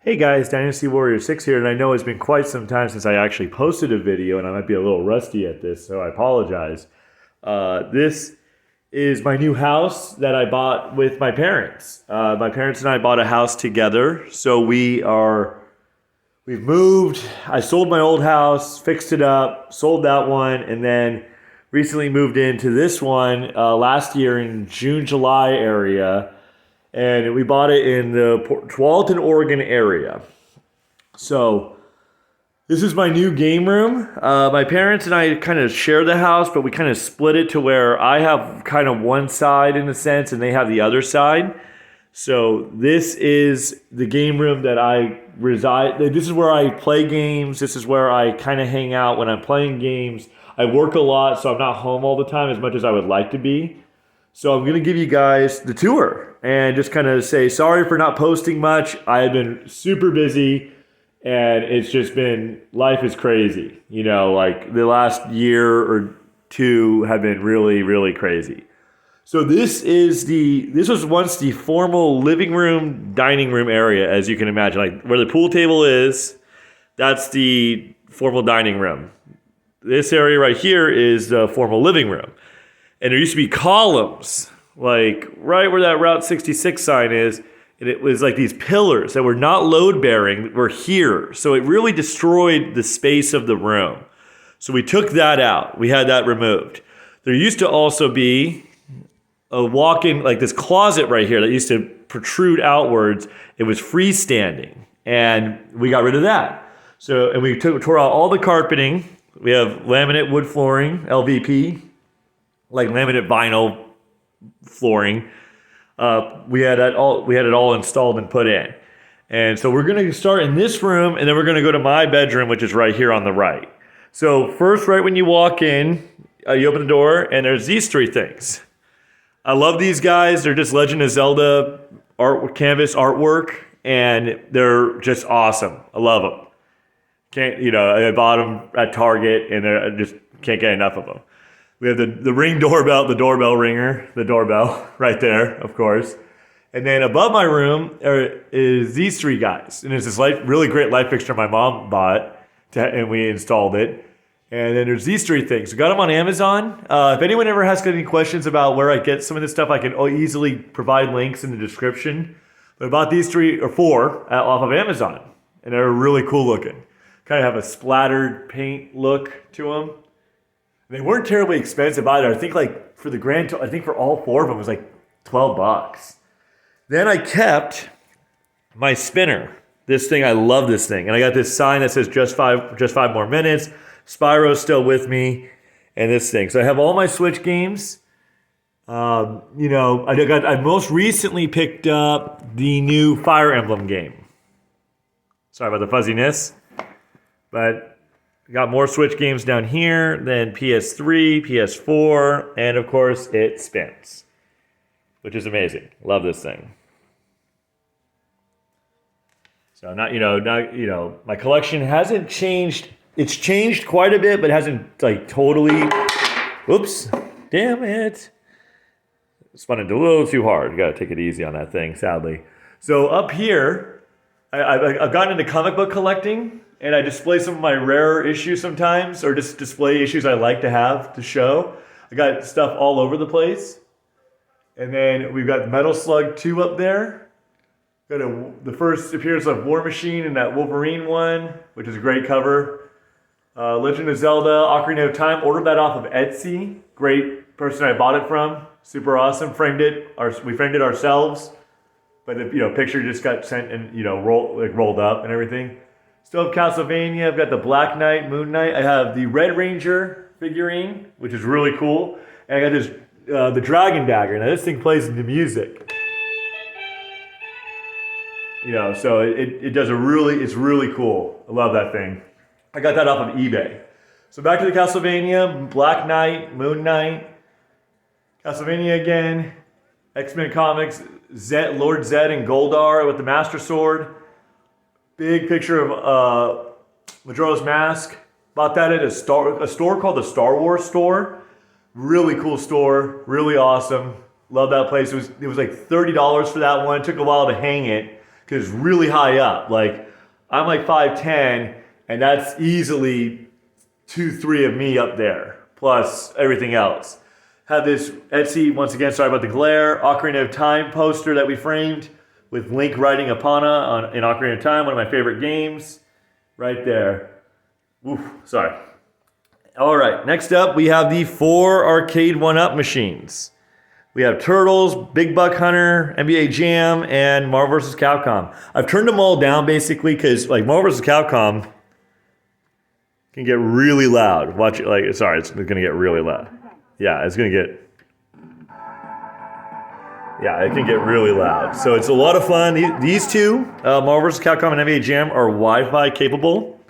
Hey guys, Dynasty Warrior 6 here, and I know it's been quite some time since I actually posted a video, and I might be a little rusty at this, so I apologize. This is my new house that I bought with my parents. My parents and I bought a house together, so we've moved. I sold my old house, fixed it up, sold that one, and then recently moved into this one last year in June, July area. And we bought it in the Tualatin, Oregon area. So this is my new game room. My parents and I kind of share the house, but we kind of split it to where I have kind of one side in a sense and they have the other side. So this is the game room that I reside. This is where I play games. This is where I kind of hang out when I'm playing games. I work a lot, so I'm not home all the time as much as I would like to be. So I'm going to give you guys the tour and just kind of say sorry for not posting much. I have been super busy and it's just been, life is crazy. You know, like the last year or two have been really, really crazy. So this was once the formal living room, dining room area, as you can imagine. Like where the pool table is, that's the formal dining room. This area right here is the formal living room. And there used to be columns, like right where that Route 66 sign is, and it was like these pillars that were not load-bearing were here. So it really destroyed the space of the room. So we took that out. We had that removed. There used to also be a walk-in, like this closet right here that used to protrude outwards. It was freestanding, and we got rid of that. So, and we tore out all the carpeting. We have laminate wood flooring, LVP. Like laminate vinyl flooring. We had it all installed and put in. And so we're going to start in this room, and then we're going to go to my bedroom, which is right here on the right. So first, right when you walk in, you open the door, and there's these three things. I love these guys. They're just Legend of Zelda canvas artwork, and they're just awesome. I love them. I bought them at Target, and I just can't get enough of them. We have the Ring doorbell, the doorbell ringer, the doorbell right there, of course. And then above my room is these three guys. And it's this really great light fixture my mom bought, and we installed it. And then there's these three things. We got them on Amazon. If anyone ever has any questions about where I get some of this stuff, I can easily provide links in the description. But I bought these three or four off of Amazon. And they're really cool looking. Kind of have a splattered paint look to them. They weren't terribly expensive either. I think for all four of them it was like $12. Then I kept my spinner. This thing, I love this thing. And I got this sign that says just five more minutes. Spyro's still with me. And this thing. So I have all my Switch games. I most recently picked up the new Fire Emblem game. Sorry about the fuzziness. But got more Switch games down here, then PS3, PS4, and of course it spins, which is amazing. Love this thing. So my collection hasn't changed. It's changed quite a bit, but hasn't like totally. Oops, damn it! Spun it a little too hard. You gotta take it easy on that thing, sadly. So up here, I've gotten into comic book collecting. And I display some of my rarer issues sometimes, or just display issues I like to have to show. I got stuff all over the place. And then we've got Metal Slug 2 up there. Got the first appearance of War Machine in that Wolverine one, which is a great cover. Legend of Zelda, Ocarina of Time. Ordered that off of Etsy. Great person I bought it from. Super awesome. We framed it ourselves. But the picture just got sent and rolled up and everything. Still have Castlevania. I've got the Black Knight, Moon Knight. I have the Red Ranger figurine, which is really cool. And I got this the Dragon Dagger. Now this thing plays the music. So it's really cool. I love that thing. I got that off of eBay. So back to the Castlevania, Black Knight, Moon Knight, Castlevania again, X-Men comics, Lord Zed and Goldar with the Master Sword. Big picture of Majora's Mask. Bought that at a store called the Star Wars store. Really cool store. Really awesome. Love that place. It was like $30 for that one. It took a while to hang it because it's really high up. Like I'm like 5'10", and that's easily 2-3 of me up there, plus everything else. Have this Etsy, once again, sorry about the glare, Ocarina of Time poster that we framed with Link riding Epona in Ocarina of Time, one of my favorite games. Right there. Oof, sorry. All right, next up we have the 4 arcade 1-up machines. We have Turtles, Big Buck Hunter, NBA Jam, and Marvel vs. Capcom. I've turned them all down basically because like Marvel vs. Capcom can get really loud. Watch it, like, sorry, it's gonna get really loud. Yeah, it's gonna get, yeah, it can get really loud. So it's a lot of fun. These two, Marvel vs. Capcom and NBA Jam, are Wi-Fi capable.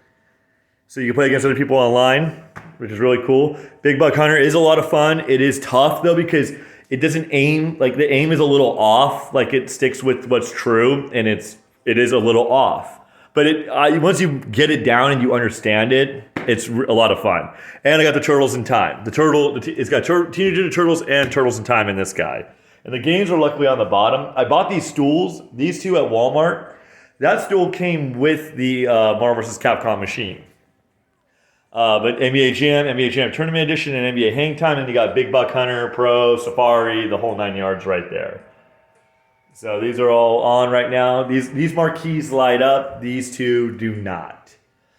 So you can play against other people online, which is really cool. Big Buck Hunter is a lot of fun. It is tough though because it doesn't aim, like the aim is a little off, like it sticks with what's true, and it is a little off. But once you get it down and you understand it, it's a lot of fun. And I got the Turtles in Time. It's got Teenage Ninja Turtles and Turtles in Time in this guy. And the games are luckily on the bottom. I bought these stools, these two at Walmart. That stool came with the Marvel vs. Capcom machine. But NBA Jam Tournament Edition, and NBA Hang Time, and you got Big Buck Hunter, Pro, Safari, the whole 9 yards right there. So these are all on right now. These marquees light up. These two do not.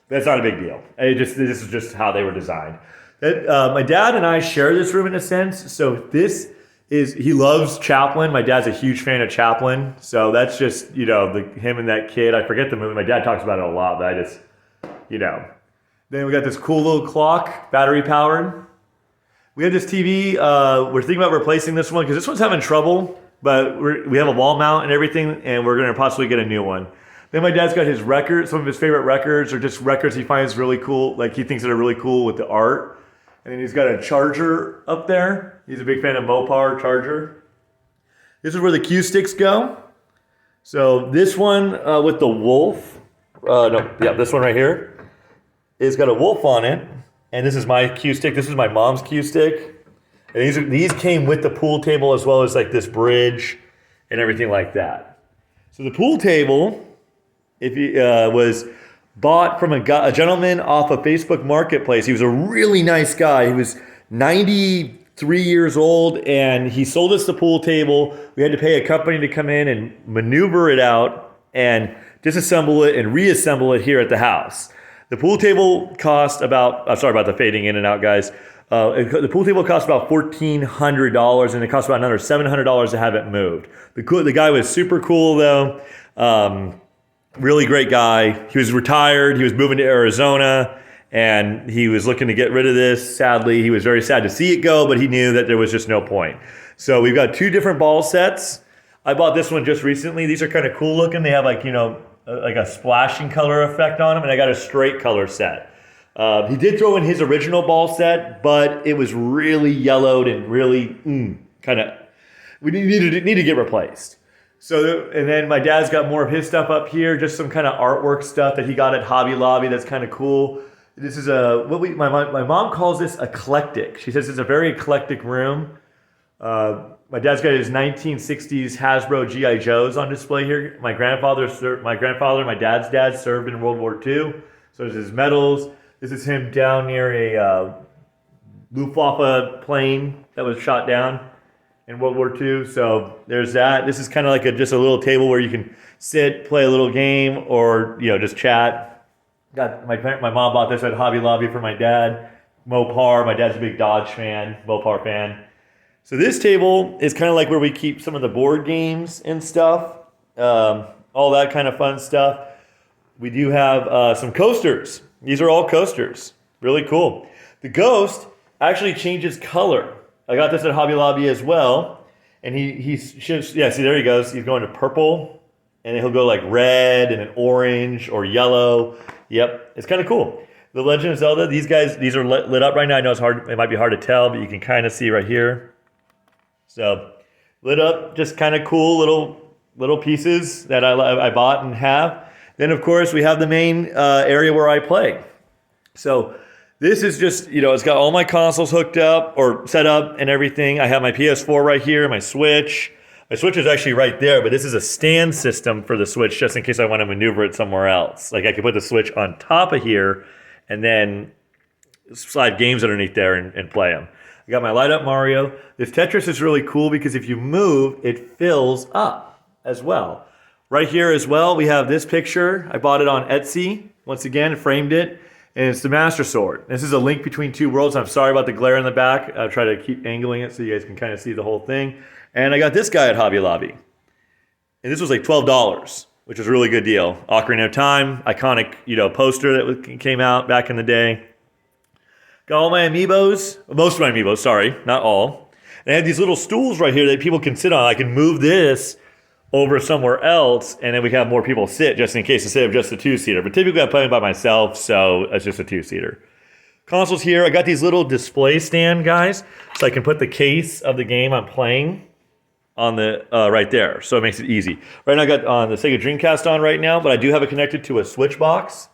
That's not a big deal. This is just how they were designed. My dad and I share this room in a sense. So he loves Chaplin. My dad's a huge fan of Chaplin. So that's just, him and that kid. I forget the movie. My dad talks about it a lot, but I just, Then we got this cool little clock, battery powered. We have this TV. We're thinking about replacing this one because this one's having trouble. But we have a wall mount and everything, and we're going to possibly get a new one. Then my dad's got his records, some of his favorite records, or just records he finds really cool, like he thinks that are really cool with the art. And then he's got a charger up there. He's a big fan of Mopar charger. This is where the cue sticks go. So this one with the wolf, this one right here, it's got a wolf on it. And this is my cue stick. This is my mom's cue stick. And these came with the pool table as well as like this bridge and everything like that. So the pool table, was bought from a gentleman off a Facebook Marketplace. He was a really nice guy. He was 93 years old, and he sold us the pool table. We had to pay a company to come in and maneuver it out and disassemble it and reassemble it here at the house. The pool table cost about, sorry about the fading in and out, guys. The pool table cost about $1,400, and it cost about another $700 to have it moved. The guy was super cool, though. Really great guy. He was retired. He was moving to Arizona, and he was looking to get rid of this. Sadly, he was very sad to see it go, but he knew that there was just no point. So we've got 2 different ball sets. I bought this one just recently. These are kind of cool looking. They have like a splashing color effect on them, and I got a straight color set. He did throw in his original ball set, but it was really yellowed and really we need to get replaced. So, and then my dad's got more of his stuff up here, just some kind of artwork stuff that he got at Hobby Lobby that's kind of cool. This is my mom calls this eclectic. She says it's a very eclectic room. My dad's got his 1960s Hasbro G.I. Joes on display here. My grandfather, my dad's dad served in World War II. So there's his medals. This is him down near a Luftwaffe plane that was shot down in World War II. So there's that. This is kind of like just a little table where you can sit, play a little game, or just chat. Got my mom bought this at Hobby Lobby for my dad. Mopar. My dad's a big Dodge fan, Mopar fan. So this table is kind of like where we keep some of the board games and stuff, all that kind of fun stuff. We do have some coasters. These are all coasters. Really cool. The Ghost actually changes color. I got this at Hobby Lobby as well. And he shifts, see, there he goes. He's going to purple, and then he'll go like red and an orange or yellow. Yep, it's kind of cool. The Legend of Zelda, these are lit up right now. I know it might be hard to tell, but you can kind of see right here. So lit up, just kind of cool little pieces that I bought and have. Then, of course, we have the main area where I play. So this is just, it's got all my consoles hooked up or set up and everything. I have my PS4 right here, my Switch. My Switch is actually right there, but this is a stand system for the Switch just in case I want to maneuver it somewhere else. Like I could put the Switch on top of here and then slide games underneath there and play them. I got my light up Mario. This Tetris is really cool because if you move, it fills up as well. Right here as well, we have this picture. I bought it on Etsy. Once again, framed it. And it's the Master Sword. This is a link between two worlds. I'm sorry about the glare in the back. I'll try to keep angling it so you guys can kind of see the whole thing. And I got this guy at Hobby Lobby. And this was like $12, which is a really good deal. Ocarina of Time, iconic, poster that came out back in the day. Got all my amiibos, most of my amiibos, sorry, not all. And I had these little stools right here that people can sit on. I can move this over somewhere else, and then we can have more people sit just in case instead of just a two-seater. But typically I'm playing by myself, so it's just a two-seater. Consoles here, I got these little display stand guys, so I can put the case of the game I'm playing on the right there, so it makes it easy. Right now I got on the Sega Dreamcast on right now, but I do have it connected to a Switch box,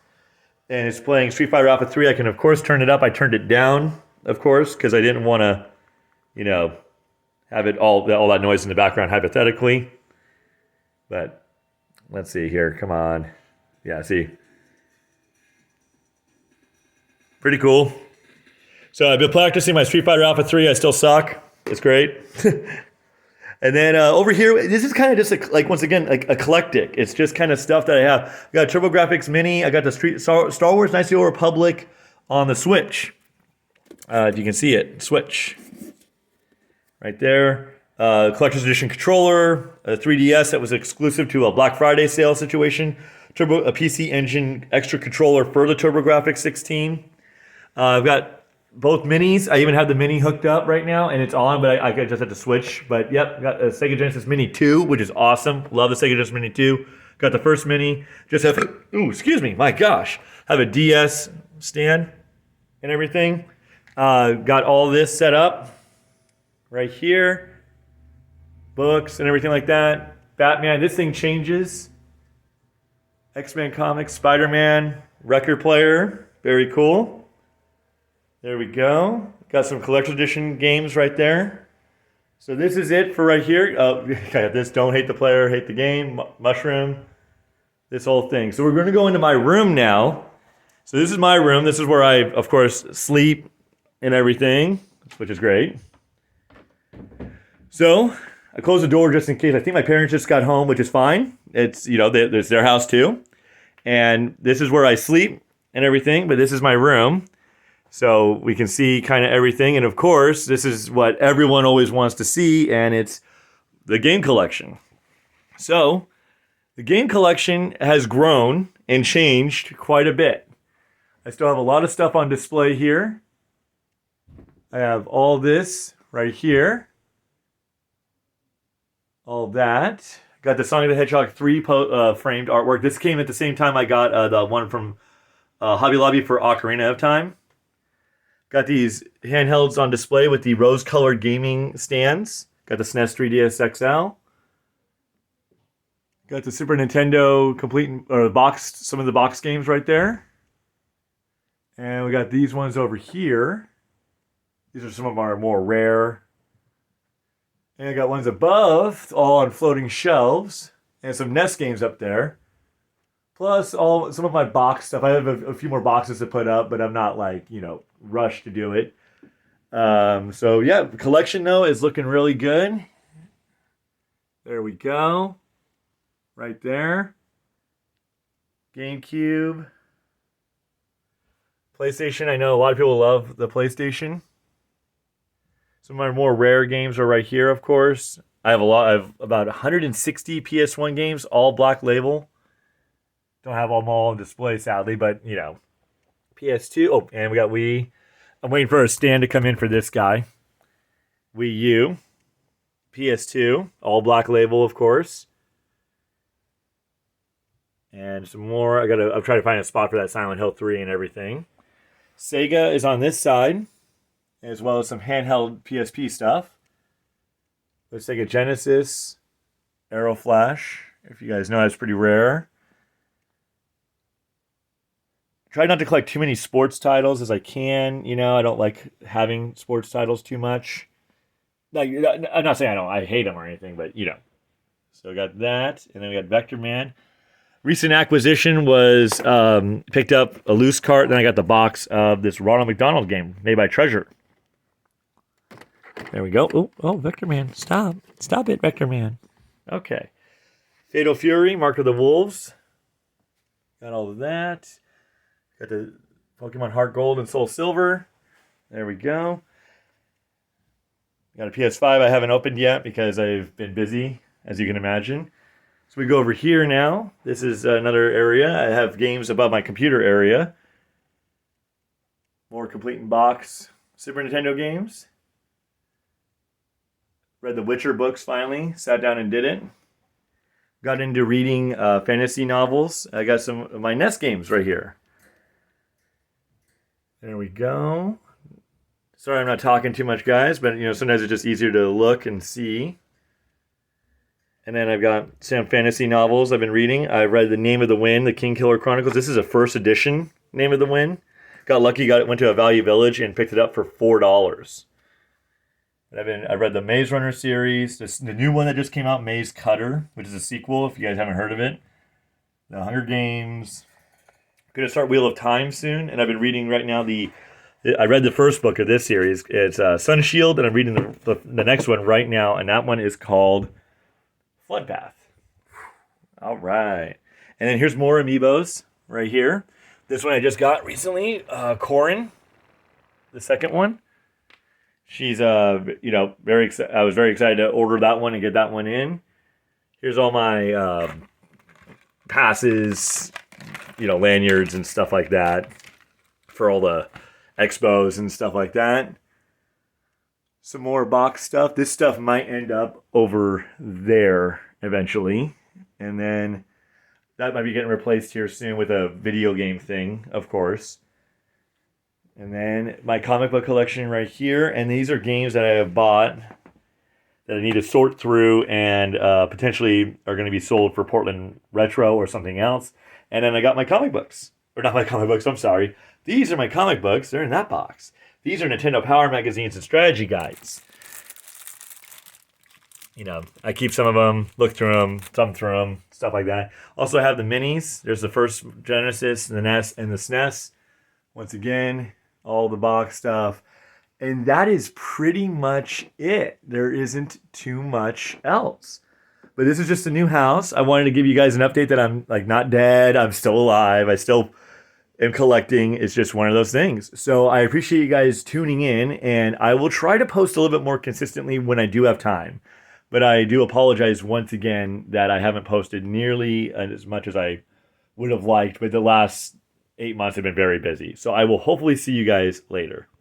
and it's playing Street Fighter Alpha 3. I can, of course, turn it up. I turned it down, of course, because I didn't want to, have it all that noise in the background hypothetically. But let's see here. Come on. Yeah, see. Pretty cool. So I've been practicing my Street Fighter Alpha 3. I still suck. It's great. And then over here, this is kind of just once again, like eclectic. It's just kind of stuff that I have. I got TurboGrafx Mini. I got the Star Wars Knights of the Old Republic on the Switch. If you can see it, Switch. Right there. Collector's Edition controller, a 3DS that was exclusive to a Black Friday sale situation, a PC Engine extra controller for the TurboGrafx 16. I've got both minis. I even have the mini hooked up right now, and it's on, but I just had to switch. But yep, got a Sega Genesis Mini 2, which is awesome. Love the Sega Genesis Mini 2. Got the first mini. Just have, excuse me, my gosh. Have a DS stand and everything. Got all this set up right here. Books and everything like that. Batman, this thing changes. X-Men comics, Spider-Man, record player, very cool. There we go. Got some collector's edition games right there. So this is it for right here. Got this, don't hate the player, hate the game, mushroom, this whole thing. So we're going to go into my room now. So this is my room. This is where I, of course, sleep and everything, which is great. So I closed the door just in case. I think my parents just got home, which is fine. It's, it's their house too. And this is where I sleep and everything, but this is my room. So we can see kind of everything. And of course, this is what everyone always wants to see, and it's the game collection. So the game collection has grown and changed quite a bit. I still have a lot of stuff on display here. I have all this right here. All that. Got the Sonic the Hedgehog 3 framed artwork. This came at the same time I got the one from Hobby Lobby for Ocarina of Time. Got these handhelds on display with the rose-colored gaming stands. Got the SNES 3DS XL. Got the Super Nintendo boxed, some of the box games right there. And we got these ones over here. These are some of our more rare. And I got ones above, all on floating shelves, and some NES games up there. Plus some of my box stuff. I have a few more boxes to put up, but I'm not rushed to do it. So yeah, the collection though is looking really good. There we go. Right there. GameCube. PlayStation. I know a lot of people love the PlayStation. Some of my more rare games are right here, of course. I have about 160 PS1 games, all Black Label. Don't have them all on display, sadly, but, PS2. Oh, and we got Wii. I'm waiting for a stand to come in for this guy. Wii U. PS2, all Black Label, of course. And some more. I'm trying to find a spot for that Silent Hill 3 and everything. Sega is on this side, as well as some handheld PSP stuff. The Sega Genesis, Aero Flash. If you guys know, that's pretty rare. Try not to collect too many sports titles as I can. I don't like having sports titles too much. Like, I'm not saying I hate them or anything, but you know. So we got that, and then we got Vector Man. Recent acquisition was picked up a loose cart. Then I got the box of this Ronald McDonald game made by Treasure. There we go. Oh, Vector Man, stop it, Vector Man. Okay, Fatal Fury, Mark of the Wolves. Got all of that. Got the Pokemon Heart Gold and Soul Silver. There we go. Got a PS5 I haven't opened yet because I've been busy, as you can imagine. So we go over here now. This is another area. I have games above my computer area. More complete in box Super Nintendo games. Read the Witcher books finally. Sat down and did it. Got into reading fantasy novels. I got some of my NES games right here. There we go. Sorry I'm not talking too much, guys, but you know sometimes it's just easier to look and see. And then I've got some fantasy novels I've been reading. I've read The Name of the Wind, The Kingkiller Chronicles. This is a first edition Name of the Wind. Got lucky, went to a Value Village and picked it up for $4. And I read the Maze Runner series, the new one that just came out, Maze Cutter, which is a sequel if you guys haven't heard of it. The Hunger Games. Going to start Wheel of Time soon, and I've been reading right now I read the first book of this series. It's Sun Shield, and I'm reading the next one right now, and that one is called Floodpath. All right. And then here's more amiibos right here. This one I just got recently, Corin, the second one. She's, very I was very excited to order that one and get that one in. Here's all my passes, lanyards and stuff like that for all the expos and stuff like that. Some more box stuff. This stuff might end up over there eventually. And then that might be getting replaced here soon with a video game thing, of course. And then my comic book collection right here. And these are games that I have bought that I need to sort through and potentially are going to be sold for Portland Retro or something else. And then I got my comic books. Or not my comic books, I'm sorry. These are my comic books. They're in that box. These are Nintendo Power magazines and strategy guides. I keep some of them, look through them, thumb through them, stuff like that. Also, I have the minis. There's the first Genesis, the NES, and the SNES. Once again, all the box stuff. And that is pretty much it. There isn't too much else. But this is just a new house. I wanted to give you guys an update that I'm not dead. I'm still alive. I still am collecting. It's just one of those things. So I appreciate you guys tuning in, and I will try to post a little bit more consistently when I do have time. But I do apologize once again that I haven't posted nearly as much as I would have liked, but the last 8 months have been very busy. So I will hopefully see you guys later.